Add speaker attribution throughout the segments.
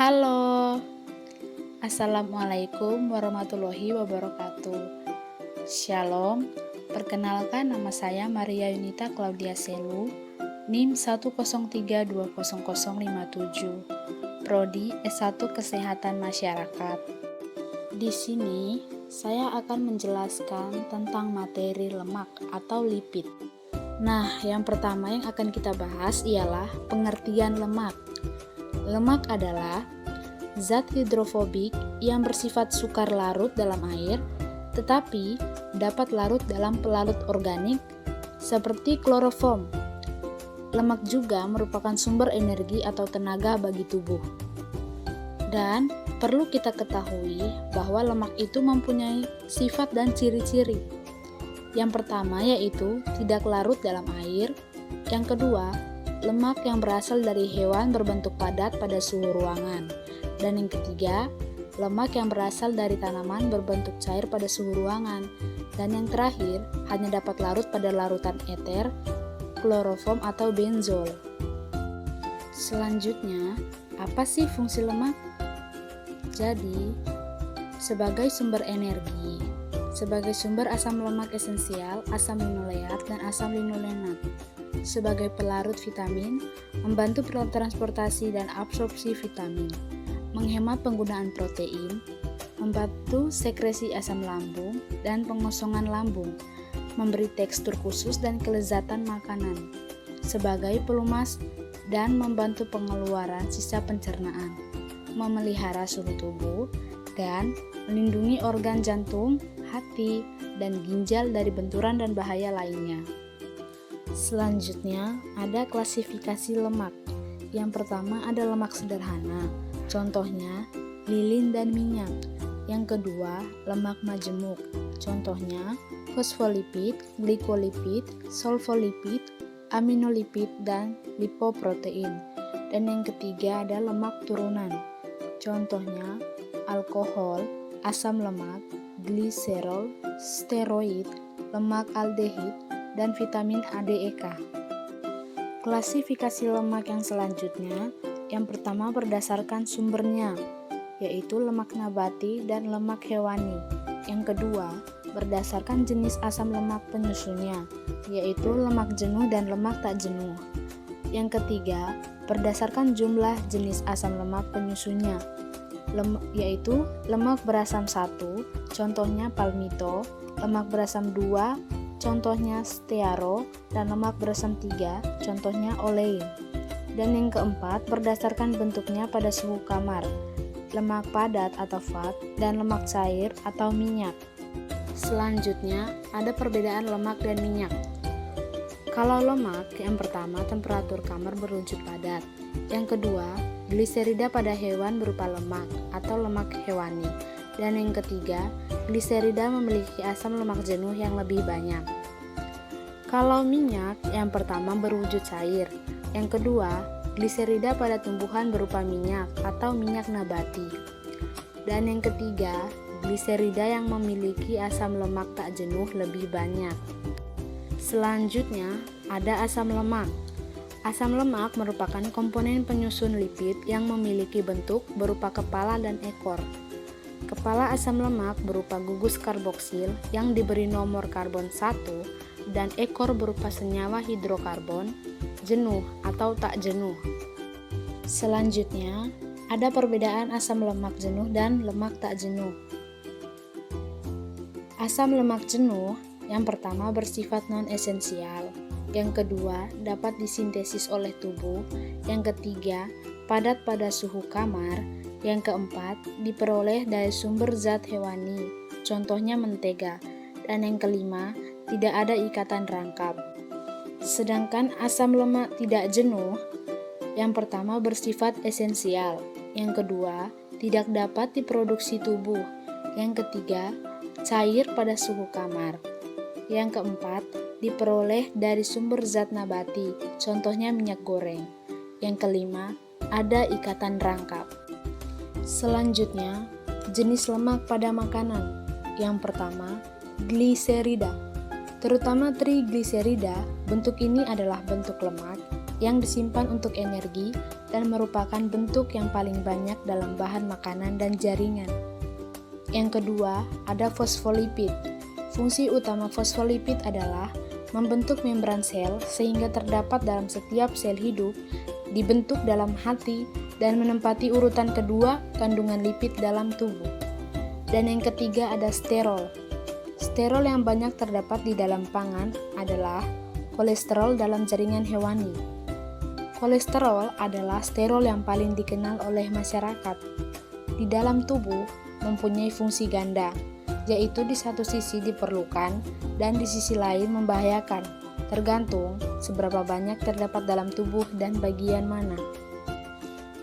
Speaker 1: Halo, Assalamualaikum warahmatullahi wabarakatuh. Shalom, perkenalkan nama saya Maria Yunita Claudia Selu, NIM 103200057, Prodi S1 Kesehatan Masyarakat. Di sini, saya akan menjelaskan tentang materi lemak atau lipid. Nah, yang pertama yang akan kita bahas ialah pengertian lemak. Lemak adalah zat hidrofobik yang bersifat sukar larut dalam air, tetapi dapat larut dalam pelarut organik seperti kloroform. Lemak juga merupakan sumber energi atau tenaga bagi tubuh. Dan perlu kita ketahui bahwa lemak itu mempunyai sifat dan ciri-ciri. Yang pertama yaitu tidak larut dalam air. Yang kedua, lemak yang berasal dari hewan berbentuk padat pada suhu ruangan. Dan yang ketiga, lemak yang berasal dari tanaman berbentuk cair pada suhu ruangan. Dan yang terakhir, hanya dapat larut pada larutan eter, kloroform atau benzol. Selanjutnya, apa sih fungsi lemak? Jadi, sebagai sumber energi, sebagai sumber asam lemak esensial, asam linoleat, dan asam linolenat, sebagai pelarut vitamin, membantu transportasi dan absorpsi vitamin, menghemat penggunaan protein, membantu sekresi asam lambung dan pengosongan lambung, memberi tekstur khusus dan kelezatan makanan, sebagai pelumas dan membantu pengeluaran sisa pencernaan, memelihara suhu tubuh, dan melindungi organ jantung, hati, dan ginjal dari benturan dan bahaya lainnya. Selanjutnya, ada klasifikasi lemak. Yang pertama ada lemak sederhana, contohnya lilin dan minyak. Yang kedua, lemak majemuk, contohnya fosfolipid, glikolipid, sulfolipid, aminolipid, dan lipoprotein. Dan yang ketiga ada lemak turunan, contohnya alkohol, asam lemak, gliserol, steroid, lemak aldehid, dan vitamin ADEK. Klasifikasi lemak yang selanjutnya, yang pertama berdasarkan sumbernya, yaitu lemak nabati dan lemak hewani. Yang kedua, berdasarkan jenis asam lemak penyusunnya, yaitu lemak jenuh dan lemak tak jenuh. Yang ketiga, berdasarkan jumlah jenis asam lemak penyusunnya, yaitu lemak berasam 1, contohnya palmito, lemak berasam 2, contohnya stearo, dan lemak berasam 3, contohnya olein. Dan yang keempat, berdasarkan bentuknya pada suhu kamar, lemak padat atau fat, dan lemak cair atau minyak. Selanjutnya, ada perbedaan lemak dan minyak. Kalau lemak, yang pertama temperatur kamar berwujud padat. Yang kedua, gliserida pada hewan berupa lemak atau lemak hewani. Dan yang ketiga, gliserida memiliki asam lemak jenuh yang lebih banyak. Kalau minyak, yang pertama berwujud cair. Yang kedua, gliserida pada tumbuhan berupa minyak atau minyak nabati. Dan yang ketiga, gliserida yang memiliki asam lemak tak jenuh lebih banyak. Selanjutnya, ada asam lemak. Asam lemak merupakan komponen penyusun lipid yang memiliki bentuk berupa kepala dan ekor. Kepala asam lemak berupa gugus karboksil yang diberi nomor karbon 1 dan ekor berupa senyawa hidrokarbon, jenuh atau tak jenuh. Selanjutnya, ada perbedaan asam lemak jenuh dan lemak tak jenuh. Asam lemak jenuh yang pertama bersifat non-esensial, yang kedua dapat disintesis oleh tubuh, yang ketiga padat pada suhu kamar, yang keempat, diperoleh dari sumber zat hewani, contohnya mentega. Dan yang kelima, tidak ada ikatan rangkap. Sedangkan asam lemak tidak jenuh, yang pertama bersifat esensial, yang kedua, tidak dapat diproduksi tubuh, yang ketiga, cair pada suhu kamar, yang keempat, diperoleh dari sumber zat nabati, contohnya minyak goreng, yang kelima, ada ikatan rangkap. Selanjutnya, jenis lemak pada makanan. Yang pertama, gliserida. Terutama trigliserida, bentuk ini adalah bentuk lemak yang disimpan untuk energi dan merupakan bentuk yang paling banyak dalam bahan makanan dan jaringan. Yang kedua, ada fosfolipid. Fungsi utama fosfolipid adalah membentuk membran sel sehingga terdapat dalam setiap sel hidup, dibentuk dalam hati, dan menempati urutan kedua kandungan lipid dalam tubuh. Dan yang ketiga ada sterol. Sterol yang banyak terdapat di dalam pangan adalah kolesterol dalam jaringan hewani. Kolesterol adalah sterol yang paling dikenal oleh masyarakat. Di dalam tubuh mempunyai fungsi ganda, yaitu di satu sisi diperlukan dan di sisi lain membahayakan, tergantung seberapa banyak terdapat dalam tubuh dan bagian mana.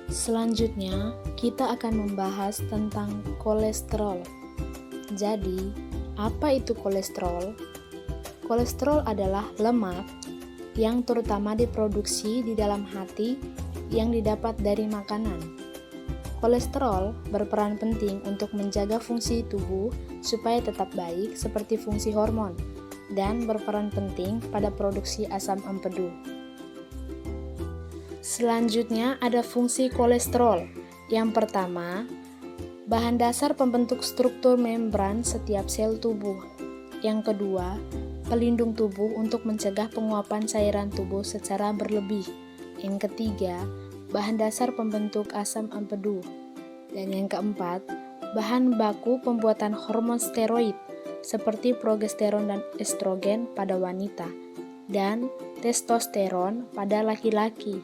Speaker 1: Selanjutnya, kita akan membahas tentang kolesterol. Jadi, apa itu kolesterol? Kolesterol adalah lemak yang terutama diproduksi di dalam hati yang didapat dari makanan. Kolesterol berperan penting untuk menjaga fungsi tubuh supaya tetap baik seperti fungsi hormon dan berperan penting pada produksi asam empedu. Selanjutnya ada fungsi kolesterol. Yang pertama, bahan dasar pembentuk struktur membran setiap sel tubuh. Yang kedua, pelindung tubuh untuk mencegah penguapan cairan tubuh secara berlebih. Yang ketiga, bahan dasar pembentuk asam empedu. Dan yang keempat, bahan baku pembuatan hormon steroid seperti progesteron dan estrogen pada wanita dan testosteron pada laki-laki.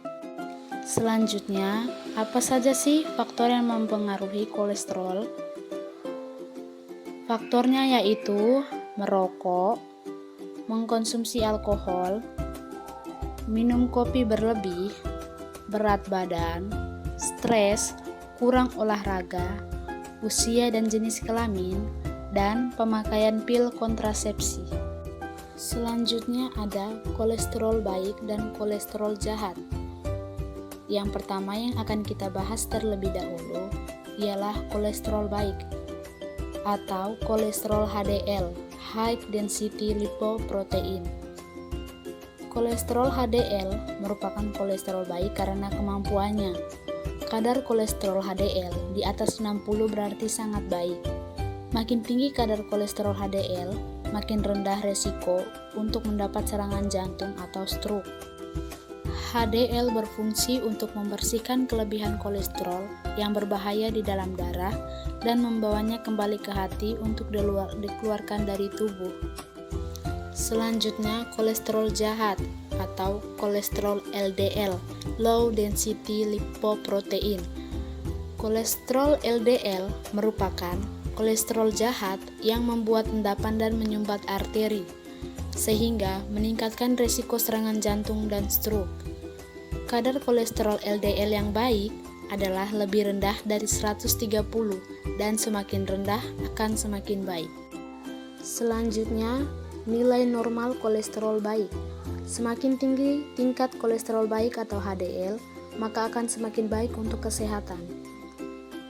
Speaker 1: Selanjutnya, apa saja sih faktor yang mempengaruhi kolesterol? Faktornya yaitu merokok, mengkonsumsi alkohol, minum kopi berlebih, berat badan, stres, kurang olahraga, usia dan jenis kelamin, dan pemakaian pil kontrasepsi. Selanjutnya ada kolesterol baik dan kolesterol jahat. Yang pertama yang akan kita bahas terlebih dahulu ialah kolesterol baik atau kolesterol HDL, High Density Lipoprotein. Kolesterol HDL merupakan kolesterol baik karena kemampuannya. Kadar kolesterol HDL di atas 60 berarti sangat baik. Makin tinggi kadar kolesterol HDL, makin rendah resiko untuk mendapat serangan jantung atau stroke. HDL berfungsi untuk membersihkan kelebihan kolesterol yang berbahaya di dalam darah dan membawanya kembali ke hati untuk dikeluarkan dari tubuh. Selanjutnya, kolesterol jahat atau kolesterol LDL, Low Density Lipoprotein. Kolesterol LDL merupakan kolesterol jahat yang membuat endapan dan menyumbat arteri, sehingga meningkatkan risiko serangan jantung dan stroke. Kadar kolesterol LDL yang baik adalah lebih rendah dari 130 dan semakin rendah akan semakin baik. Selanjutnya, nilai normal kolesterol baik. Semakin tinggi tingkat kolesterol baik atau HDL, maka akan semakin baik untuk kesehatan.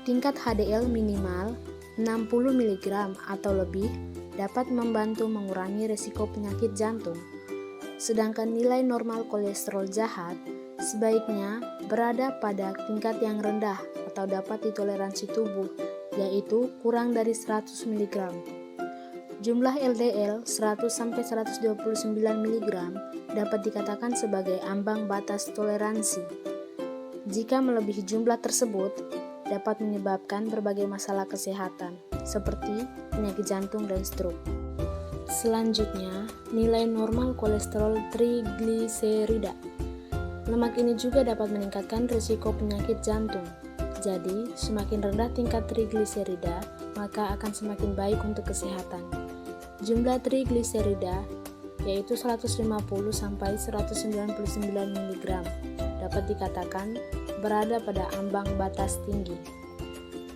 Speaker 1: Tingkat HDL minimal 60 mg atau lebih dapat membantu mengurangi risiko penyakit jantung. Sedangkan nilai normal kolesterol jahat sebaiknya berada pada tingkat yang rendah atau dapat ditoleransi tubuh, yaitu kurang dari 100 mg. Jumlah LDL 100-129 mg dapat dikatakan sebagai ambang batas toleransi. Jika melebihi jumlah tersebut, dapat menyebabkan berbagai masalah kesehatan, seperti penyakit jantung dan stroke. Selanjutnya, nilai normal kolesterol trigliserida. Lemak ini juga dapat meningkatkan risiko penyakit jantung. Jadi, semakin rendah tingkat trigliserida, maka akan semakin baik untuk kesehatan. Jumlah trigliserida yaitu 150-199 mg dapat dikatakan berada pada ambang batas tinggi.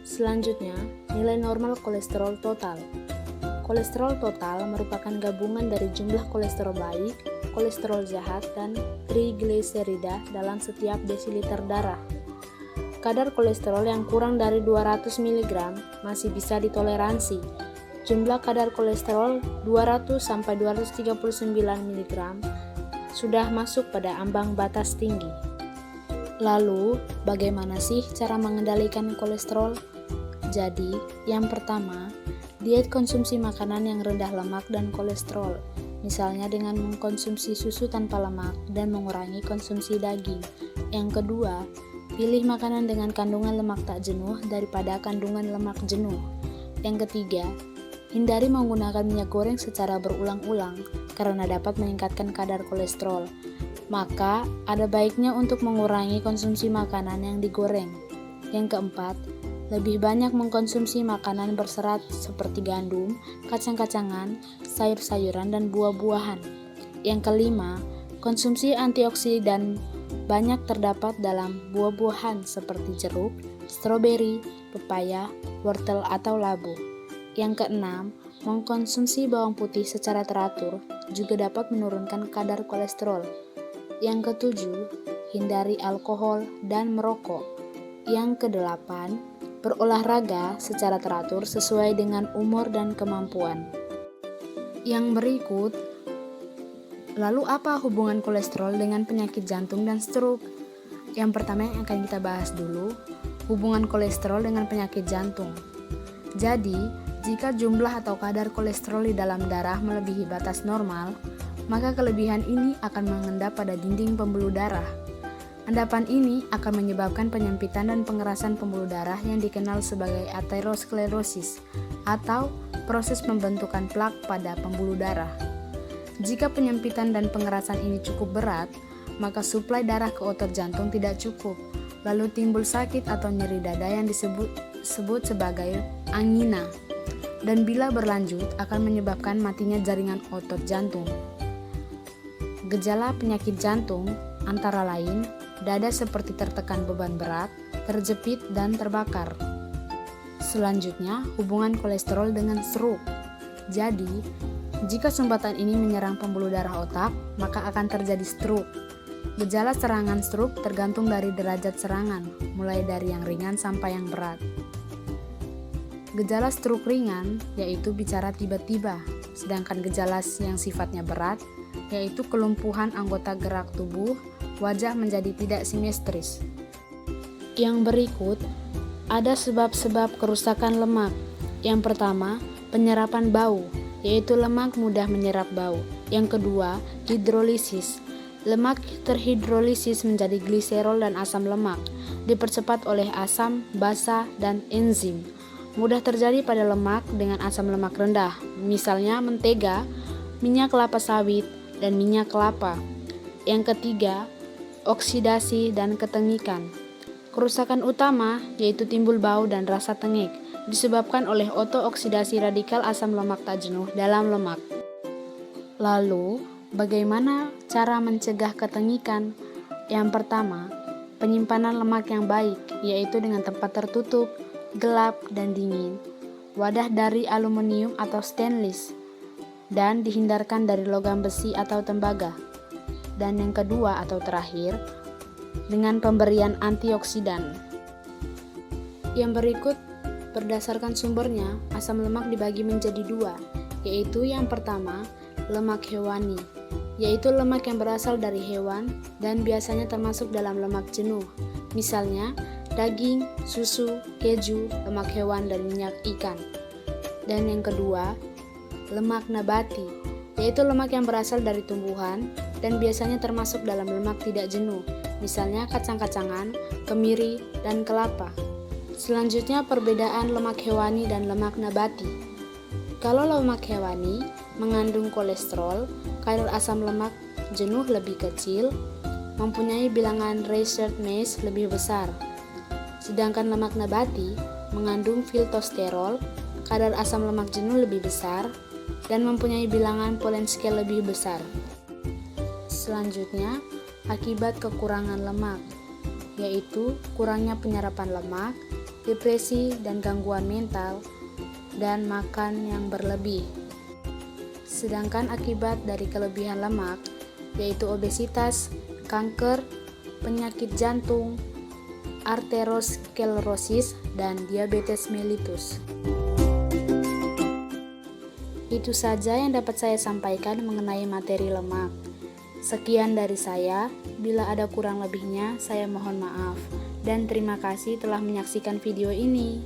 Speaker 1: Selanjutnya, nilai normal kolesterol total. Kolesterol total merupakan gabungan dari jumlah kolesterol baik, kolesterol jahat, dan trigliserida dalam setiap desiliter darah. Kadar kolesterol yang kurang dari 200 mg masih bisa ditoleransi. Jumlah kadar kolesterol 200-239 mg sudah masuk pada ambang batas tinggi. Lalu, bagaimana sih cara mengendalikan kolesterol? Jadi, yang pertama, diet konsumsi makanan yang rendah lemak dan kolesterol, misalnya dengan mengkonsumsi susu tanpa lemak dan mengurangi konsumsi daging. Yang kedua, pilih makanan dengan kandungan lemak tak jenuh daripada kandungan lemak jenuh. Yang ketiga, hindari menggunakan minyak goreng secara berulang-ulang karena dapat meningkatkan kadar kolesterol. Maka, ada baiknya untuk mengurangi konsumsi makanan yang digoreng. Yang keempat, lebih banyak mengkonsumsi makanan berserat seperti gandum, kacang-kacangan, sayur-sayuran, dan buah-buahan. Yang kelima, konsumsi antioksidan banyak terdapat dalam buah-buahan seperti jeruk, stroberi, pepaya, wortel, atau labu. Yang keenam, mengkonsumsi bawang putih secara teratur juga dapat menurunkan kadar kolesterol. Yang ketujuh, hindari alkohol dan merokok. Yang kedelapan, berolahraga secara teratur sesuai dengan umur dan kemampuan. Yang berikut, lalu apa hubungan kolesterol dengan penyakit jantung dan stroke? Yang pertama yang akan kita bahas dulu, hubungan kolesterol dengan penyakit jantung. Jadi, jika jumlah atau kadar kolesterol di dalam darah melebihi batas normal, maka kelebihan ini akan mengendap pada dinding pembuluh darah. Endapan ini akan menyebabkan penyempitan dan pengerasan pembuluh darah yang dikenal sebagai aterosklerosis atau proses pembentukan plak pada pembuluh darah. Jika penyempitan dan pengerasan ini cukup berat, maka suplai darah ke otot jantung tidak cukup, lalu timbul sakit atau nyeri dada yang disebut sebagai angina, dan bila berlanjut akan menyebabkan matinya jaringan otot jantung. Gejala penyakit jantung antara lain dada seperti tertekan beban berat, terjepit, dan terbakar. Selanjutnya, hubungan kolesterol dengan stroke. Jadi, jika sumbatan ini menyerang pembuluh darah otak, maka akan terjadi stroke. Gejala serangan stroke tergantung dari derajat serangan, mulai dari yang ringan sampai yang berat. Gejala stroke ringan yaitu bicara tiba-tiba, sedangkan gejala yang sifatnya berat yaitu kelumpuhan anggota gerak tubuh, wajah menjadi tidak simetris. Yang berikut, ada sebab-sebab kerusakan lemak. Yang pertama, penyerapan bau, yaitu lemak mudah menyerap bau. Yang kedua, hidrolisis. Lemak terhidrolisis menjadi gliserol dan asam lemak, dipercepat oleh asam, basa, dan enzim. Mudah terjadi pada lemak dengan asam lemak rendah, misalnya mentega, minyak kelapa sawit, dan minyak kelapa. Yang ketiga, oksidasi dan ketengikan. Kerusakan utama yaitu timbul bau dan rasa tengik, disebabkan oleh otooksidasi radikal asam lemak tak jenuh dalam lemak. Lalu, bagaimana cara mencegah ketengikan? Yang pertama, penyimpanan lemak yang baik, yaitu dengan tempat tertutup, gelap, dan dingin, wadah dari aluminium atau stainless, dan dihindarkan dari logam besi atau tembaga. Dan yang kedua atau terakhir, dengan pemberian antioksidan. Yang berikut, berdasarkan sumbernya, asam lemak dibagi menjadi dua, yaitu yang pertama, lemak hewani, yaitu lemak yang berasal dari hewan dan biasanya termasuk dalam lemak jenuh, misalnya daging, susu, keju, lemak hewan, dan minyak ikan. Dan yang kedua, lemak nabati, yaitu lemak yang berasal dari tumbuhan dan biasanya termasuk dalam lemak tidak jenuh, misalnya kacang-kacangan, kemiri, dan kelapa. Selanjutnya, perbedaan lemak hewani dan lemak nabati. Kalau lemak hewani mengandung kolesterol, kadar asam lemak jenuh lebih kecil, mempunyai bilangan Research Mass lebih besar. Sedangkan lemak nabati mengandung filtosterol, kadar asam lemak jenuh lebih besar, dan mempunyai bilangan Polen scale lebih besar. Selanjutnya, akibat kekurangan lemak, yaitu kurangnya penyerapan lemak, depresi dan gangguan mental, dan makan yang berlebih. Sedangkan akibat dari kelebihan lemak, yaitu obesitas, kanker, penyakit jantung, arteriosklerosis, dan diabetes mellitus. Itu saja yang dapat saya sampaikan mengenai materi lemak. Sekian dari saya, bila ada kurang lebihnya saya mohon maaf. Dan terima kasih telah menyaksikan video ini.